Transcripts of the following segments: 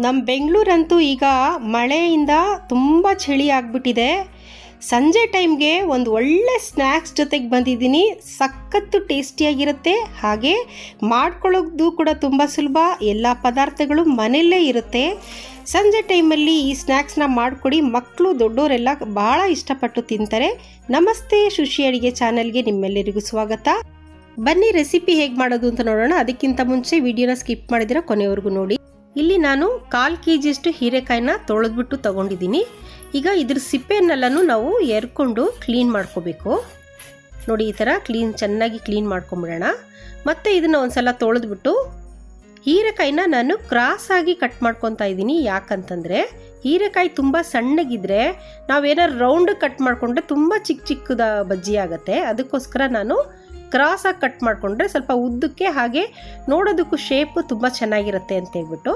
ನಮ್ಮ ಬೆಂಗಳೂರಂತೂ ಈಗ ಮಳೆಯಿಂದ ತುಂಬ ಚಳಿ ಆಗಿಬಿಟ್ಟಿದೆ. ಸಂಜೆ ಟೈಮ್ಗೆ ಒಂದು ಒಳ್ಳೆ ಸ್ನ್ಯಾಕ್ಸ್ ಜೊತೆಗೆ ಬಂದಿದ್ದೀನಿ. ಸಖತ್ತು ಟೇಸ್ಟಿಯಾಗಿರುತ್ತೆ, ಹಾಗೆ ಮಾಡ್ಕೊಳ್ಳೋದು ಕೂಡ ತುಂಬ ಸುಲಭ. ಎಲ್ಲ ಪದಾರ್ಥಗಳು ಮನೆಯಲ್ಲೇ ಇರುತ್ತೆ. ಸಂಜೆ ಟೈಮಲ್ಲಿ ಈ ಸ್ನ್ಯಾಕ್ಸ್ನ ಮಾಡಿಕೊಡಿ, ಮಕ್ಕಳು ದೊಡ್ಡವರೆಲ್ಲ ಭಾಳ ಇಷ್ಟಪಟ್ಟು ತಿಂತಾರೆ. ನಮಸ್ತೆ, ಶುಶಿ ಅಡಿಗೆ ಚಾನಲ್ಗೆ ನಿಮ್ಮೆಲ್ಲರಿಗೂ ಸ್ವಾಗತ. ಬನ್ನಿ ರೆಸಿಪಿ ಹೇಗೆ ಮಾಡೋದು ಅಂತ ನೋಡೋಣ. ಅದಕ್ಕಿಂತ ಮುಂಚೆ ವಿಡಿಯೋನ ಸ್ಕಿಪ್ ಮಾಡಿದಿರ ಕೊನೆವರೆಗೂ ನೋಡಿ. ಇಲ್ಲಿ ನಾನು 1/4 kg ಹೀರೆಕಾಯಿನ ತೊಳೆದ್ಬಿಟ್ಟು ತೊಗೊಂಡಿದ್ದೀನಿ. ಈಗ ಇದ್ರ ಸಿಪ್ಪೆನೆಲ್ಲನೂ ನಾವು ಎರ್ಕೊಂಡು ಕ್ಲೀನ್ ಮಾಡ್ಕೋಬೇಕು. ನೋಡಿ, ಈ ಥರ ಚೆನ್ನಾಗಿ ಕ್ಲೀನ್ ಮಾಡ್ಕೊಂಬಿಡೋಣ. ಮತ್ತು ಇದನ್ನು ಒಂದು ಸಲ ತೊಳೆದ್ಬಿಟ್ಟು ಹೀರೆಕಾಯಿನ ನಾನು ಕ್ರಾಸಾಗಿ ಕಟ್ ಮಾಡ್ಕೊತಾ ಇದ್ದೀನಿ. ಯಾಕಂತಂದರೆ ಹೀರೆಕಾಯಿ ತುಂಬ ಸಣ್ಣಗಿದ್ರೆ ನಾವೇನಾದ್ರು ರೌಂಡ್ ಕಟ್ ಮಾಡಿಕೊಂಡ್ರೆ ತುಂಬ ಚಿಕ್ಕದ ಬಜ್ಜಿ ಆಗುತ್ತೆ. ಅದಕ್ಕೋಸ್ಕರ ನಾನು ಕ್ರಾಸಾಗಿ ಕಟ್ ಮಾಡಿಕೊಂಡ್ರೆ ಸ್ವಲ್ಪ ಉದ್ದಕ್ಕೆ, ಹಾಗೆ ನೋಡೋದಕ್ಕೂ ಶೇಪು ತುಂಬ ಚೆನ್ನಾಗಿರುತ್ತೆ ಅಂತ ಹೇಳ್ಬಿಟ್ಟು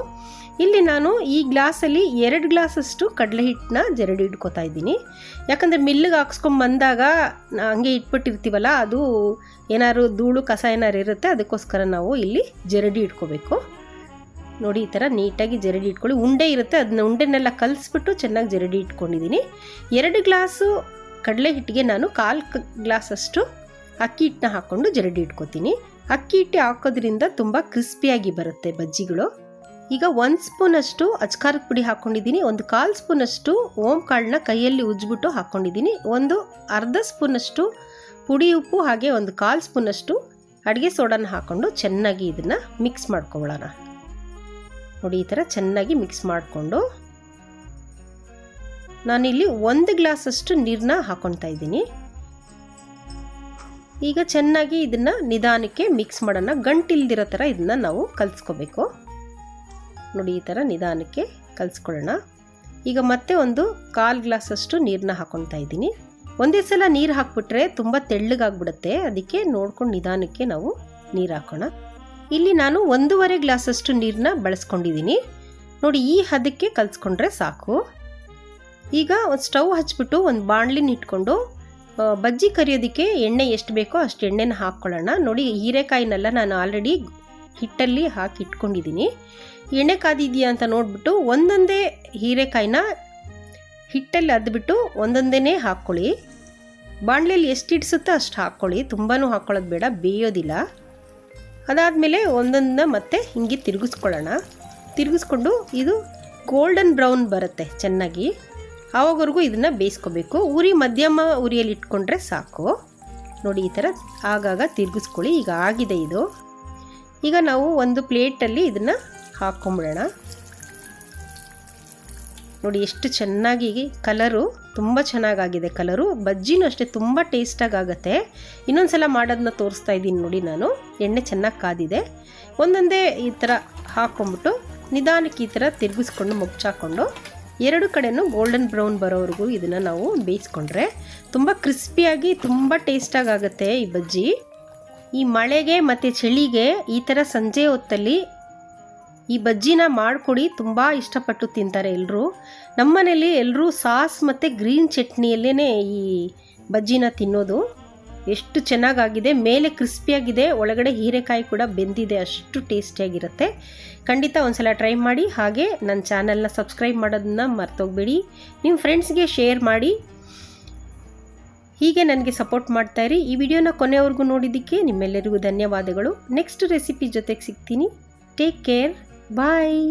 ಇಲ್ಲಿ ನಾನು ಈ ಗ್ಲಾಸಲ್ಲಿ 2 ಗ್ಲಾಸಷ್ಟು ಕಡಲೆ ಹಿಟ್ಟನ್ನ ಜರಡಿ ಇಟ್ಕೋತಾ ಇದ್ದೀನಿ. ಯಾಕಂದರೆ ಮಿಲ್ಲಿಗೆ ಹಾಕ್ಸ್ಕೊಂಬಂದಾಗ ಹಂಗೆ ಇಟ್ಬಿಟ್ಟಿರ್ತೀವಲ್ಲ, ಅದು ಏನಾದ್ರು ಧೂಳು ಕಸ ಏನಾರು ಇರುತ್ತೆ. ಅದಕ್ಕೋಸ್ಕರ ನಾವು ಇಲ್ಲಿ ಜರಡಿ ಇಟ್ಕೋಬೇಕು. ನೋಡಿ, ಈ ಥರ ನೀಟಾಗಿ ಜರಡಿ ಇಟ್ಕೊಳ್ಳಿ. ಉಂಡೆ ಇರುತ್ತೆ, ಅದನ್ನ ಉಂಡೆನೆಲ್ಲ ಕಲಿಸ್ಬಿಟ್ಟು ಚೆನ್ನಾಗಿ ಜರಡಿ ಇಟ್ಕೊಂಡಿದ್ದೀನಿ. 2 ಗ್ಲಾಸು ಕಡಲೆ ಹಿಟ್ಟಿಗೆ ನಾನು 1/4 ಗ್ಲಾಸಷ್ಟು ಅಕ್ಕಿ ಹಿಟ್ಟನ್ನ ಹಾಕ್ಕೊಂಡು ಜರಡಿ ಇಟ್ಕೋತೀನಿ. ಅಕ್ಕಿ ಹಿಟ್ಟು ಹಾಕೋದ್ರಿಂದ ತುಂಬ ಕ್ರಿಸ್ಪಿಯಾಗಿ ಬರುತ್ತೆ ಬಜ್ಜಿಗಳು. ಈಗ 1 ಸ್ಪೂನಷ್ಟು ಅಚ್ಕಾರದ ಪುಡಿ ಹಾಕ್ಕೊಂಡಿದ್ದೀನಿ. ಒಂದು 1/4 ಸ್ಪೂನಷ್ಟು ಓಮ್ ಕಾಳನ್ನ ಕೈಯಲ್ಲಿ ಉಜ್ಜಿಬಿಟ್ಟು ಹಾಕ್ಕೊಂಡಿದ್ದೀನಿ. ಒಂದು ಅರ್ಧ ಸ್ಪೂನಷ್ಟು ಪುಡಿ ಉಪ್ಪು, ಹಾಗೆ ಒಂದು 1/4 ಸ್ಪೂನಷ್ಟು ಅಡುಗೆ ಸೋಡಾನ ಹಾಕ್ಕೊಂಡು ಚೆನ್ನಾಗಿ ಇದನ್ನು ಮಿಕ್ಸ್ ಮಾಡ್ಕೊಳ್ಳೋಣ. ನೋಡಿ, ಈ ಥರ ಚೆನ್ನಾಗಿ ಮಿಕ್ಸ್ ಮಾಡಿಕೊಂಡು ನಾನಿಲ್ಲಿ 1 ಗ್ಲಾಸಷ್ಟು ನೀರನ್ನ ಹಾಕ್ಕೊತಾ ಇದ್ದೀನಿ. ಈಗ ಚೆನ್ನಾಗಿ ಇದನ್ನು ನಿಧಾನಕ್ಕೆ ಮಿಕ್ಸ್ ಮಾಡೋಣ. ಗಂಟಿಲ್ದಿರೋ ಥರ ಇದನ್ನು ನಾವು ಕಲಿಸ್ಕೋಬೇಕು. ನೋಡಿ, ಈ ಥರ ನಿಧಾನಕ್ಕೆ ಕಲಿಸ್ಕೊಳ್ಳೋಣ. ಈಗ ಮತ್ತೆ ಒಂದು 1/4 ಗ್ಲಾಸಷ್ಟು ನೀರನ್ನ ಹಾಕ್ಕೊತಾ ಇದ್ದೀನಿ. ಒಂದೇ ಸಲ ನೀರು ಹಾಕ್ಬಿಟ್ರೆ ತುಂಬ ತೆಳ್ಳಗಾಗ್ಬಿಡುತ್ತೆ. ಅದಕ್ಕೆ ನೋಡ್ಕೊಂಡು ನಿಧಾನಕ್ಕೆ ನಾವು ನೀರು ಹಾಕೋಣ. ಇಲ್ಲಿ ನಾನು 1.5 ಗ್ಲಾಸಷ್ಟು ನೀರನ್ನ ಬಳಸ್ಕೊಂಡಿದ್ದೀನಿ. ನೋಡಿ, ಈ ಹದಕ್ಕೆ ಕಲಿಸ್ಕೊಂಡ್ರೆ ಸಾಕು. ಈಗ ಒಂದು ಸ್ಟವ್ ಹಚ್ಬಿಟ್ಟು ಒಂದು ಬಾಣಲಿನ ಇಟ್ಕೊಂಡು ಬಜ್ಜಿ ಕರಿಯೋದಕ್ಕೆ ಎಣ್ಣೆ ಎಷ್ಟು ಬೇಕೋ ಅಷ್ಟು ಎಣ್ಣೆನ ಹಾಕ್ಕೊಳ್ಳೋಣ. ನೋಡಿ, ಹೀರೆಕಾಯಿನೆಲ್ಲ ನಾನು ಆಲ್ರೆಡಿ ಹಿಟ್ಟಲ್ಲಿ ಹಾಕಿ ಇಟ್ಕೊಂಡಿದ್ದೀನಿ. ಎಣ್ಣೆ ಕಾದಿದೆಯಾ ಅಂತ ನೋಡಿಬಿಟ್ಟು ಒಂದೊಂದೇ ಹೀರೆಕಾಯಿನ ಹಿಟ್ಟಲ್ಲಿ ಅದ್ಬಿಟ್ಟು ಒಂದೊಂದೇ ಹಾಕ್ಕೊಳ್ಳಿ. ಬಾಣಲೆಯಲ್ಲಿ ಎಷ್ಟು ಇಡಿಸುತ್ತೋ ಅಷ್ಟು ಹಾಕ್ಕೊಳ್ಳಿ, ತುಂಬಾ ಹಾಕ್ಕೊಳ್ಳೋದು ಬೇಡ, ಬೇಯೋದಿಲ್ಲ. ಅದಾದಮೇಲೆ ಒಂದೊಂದನ್ನ ಮತ್ತೆ ಹಿಂಗೆ ತಿರುಗಿಸ್ಕೊಳ್ಳೋಣ. ತಿರುಗಿಸ್ಕೊಂಡು ಇದು ಗೋಲ್ಡನ್ ಬ್ರೌನ್ ಬರುತ್ತೆ ಚೆನ್ನಾಗಿ, ಆವಾಗವರೆಗೂ ಇದನ್ನು ಬೇಯಿಸ್ಕೋಬೇಕು. ಉರಿ ಮಧ್ಯಮ ಉರಿಯಲ್ಲಿ ಇಟ್ಕೊಂಡ್ರೆ ಸಾಕು. ನೋಡಿ, ಈ ಥರ ಆಗಾಗ ತಿರುಗಿಸ್ಕೊಳ್ಳಿ. ಈಗ ಆಗಿದೆ ಇದು. ಈಗ ನಾವು ಒಂದು ಪ್ಲೇಟಲ್ಲಿ ಇದನ್ನು ಹಾಕ್ಕೊಂಬಿಡೋಣ. ನೋಡಿ, ಎಷ್ಟು ಚೆನ್ನಾಗಿ ಕಲರು ತುಂಬ ಚೆನ್ನಾಗಾಗಿದೆ. ಕಲರು ಬಜ್ಜಿನೂ ಅಷ್ಟೇ ತುಂಬ ಟೇಸ್ಟಾಗಿ ಆಗುತ್ತೆ. ಇನ್ನೊಂದು ಸಲ ಮಾಡೋದನ್ನ ತೋರಿಸ್ತಾ ಇದ್ದೀನಿ ನೋಡಿ. ನಾನು ಎಣ್ಣೆ ಚೆನ್ನಾಗಿ ಕಾದಿದೆ. ಒಂದೊಂದೇ ಈ ಥರ ಹಾಕ್ಕೊಂಬಿಟ್ಟು ನಿಧಾನಕ್ಕೆ ಈ ಥರ ತಿರುಗಿಸ್ಕೊಂಡು ಮುಚ್ಚಾಕೊಂಡು 2 ಕಡೆನೂ ಗೋಲ್ಡನ್ ಬ್ರೌನ್ ಬರೋವರೆಗೂ ಇದನ್ನು ನಾವು ಬೇಯಿಸ್ಕೊಂಡ್ರೆ ತುಂಬ ಕ್ರಿಸ್ಪಿಯಾಗಿ ತುಂಬ ಟೇಸ್ಟಾಗಿ ಆಗುತ್ತೆ ಈ ಬಜ್ಜಿ. ಈ ಮಳೆಗೆ ಮತ್ತು ಚಳಿಗೆ ಈ ಥರ ಸಂಜೆ ಹೊತ್ತಲ್ಲಿ ಈ ಬಜ್ಜಿನ ಮಾಡಿಕೊಡಿ, ತುಂಬ ಇಷ್ಟಪಟ್ಟು ತಿಂತಾರೆ ಎಲ್ಲರೂ. ನಮ್ಮನೇಲಿ ಎಲ್ಲರೂ ಸಾಸ್ ಮತ್ತು ಗ್ರೀನ್ ಚಟ್ನಿಯಲ್ಲೇ ಈ ಬಜ್ಜಿನ ತಿನ್ನೋದು. ಎಷ್ಟು ಚೆನ್ನಾಗಾಗಿದೆ, ಮೇಲೆ ಕ್ರಿಸ್ಪಿಯಾಗಿದೆ, ಒಳಗಡೆ ಹೀರೆಕಾಯಿ ಕೂಡ ಬೆಂದಿದೆ, ಅಷ್ಟು ಟೇಸ್ಟಿಯಾಗಿರುತ್ತೆ. ಖಂಡಿತ ಒಂದ್ಸಲ ಟ್ರೈ ಮಾಡಿ. ಹಾಗೆ ನನ್ನ ಚಾನಲ್ನ ಸಬ್ಸ್ಕ್ರೈಬ್ ಮಾಡೋದನ್ನ ಮರ್ತೋಗ್ಬೇಡಿ. ನಿಮ್ಮ ಫ್ರೆಂಡ್ಸ್ಗೆ ಶೇರ್ ಮಾಡಿ. ಹೀಗೆ ನನಗೆ ಸಪೋರ್ಟ್ ಮಾಡ್ತಾಯಿರಿ. ಈ ವಿಡಿಯೋನ ಕೊನೆವರೆಗೂ ನೋಡಿದ್ದಕ್ಕೆ ನಿಮ್ಮೆಲ್ಲರಿಗೂ ಧನ್ಯವಾದಗಳು. ನೆಕ್ಸ್ಟ್ ರೆಸಿಪಿ ಜೊತೆಗೆ ಸಿಗ್ತೀನಿ. ಟೇಕ್ ಕೇರ್, ಬಾಯ್.